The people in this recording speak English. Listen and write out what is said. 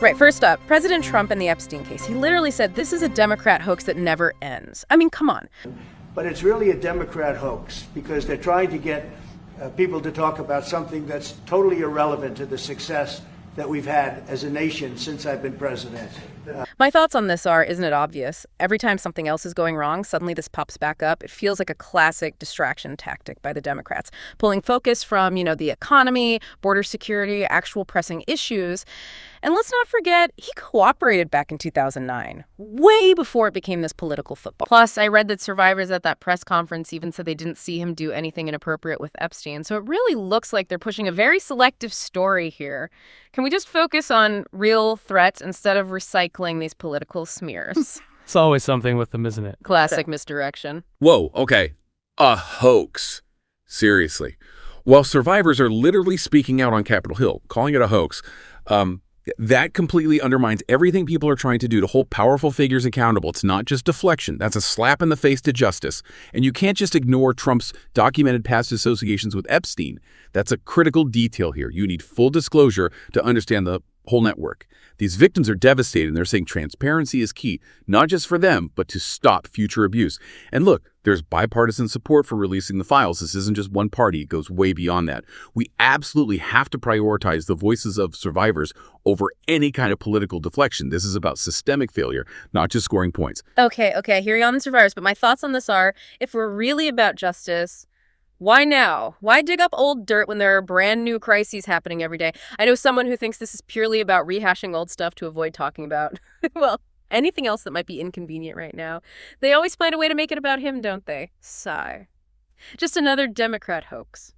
Right, first up, President Trump and the Epstein case. He literally said this is a Democrat hoax that never ends. I mean, come on. But it's really a Democrat hoax because they're trying to get people to talk about something that's totally irrelevant to the success that we've had as a nation since I've been president. My thoughts on this are, isn't it obvious? Every time something else is going wrong, suddenly this pops back up. It feels like a classic distraction tactic by the Democrats, pulling focus from, the economy, border security, actual pressing issues. And let's not forget, he cooperated back in 2009, way before it became this political football. Plus, I read that survivors at that press conference even said they didn't see him do anything inappropriate with Epstein. So it really looks like they're pushing a very selective story here. Can we just focus on real threats instead of recycling these political smears? It's always something with them, isn't it? Classic misdirection. Whoa, okay. A hoax. Seriously. While survivors are literally speaking out on Capitol Hill, calling it a hoax, that completely undermines everything people are trying to do to hold powerful figures accountable. It's not just deflection. That's a slap in the face to justice. And you can't just ignore Trump's documented past associations with Epstein. That's a critical detail here. You need full disclosure to understand the whole network. These victims are devastated, and they're saying transparency is key, not just for them, but to stop future abuse. And look, there's bipartisan support for releasing the files. This isn't just one party. It goes way beyond that. We absolutely have to prioritize the voices of survivors over any kind of political deflection. This is about systemic failure, not just scoring points. Okay, I hear you on the survivors, but my thoughts on this are, if we're really about justice, why now? Why dig up old dirt when there are brand new crises happening every day? I know someone who thinks this is purely about rehashing old stuff to avoid talking about, well, anything else that might be inconvenient right now. They always find a way to make it about him, don't they? Sigh. Just another Democrat hoax.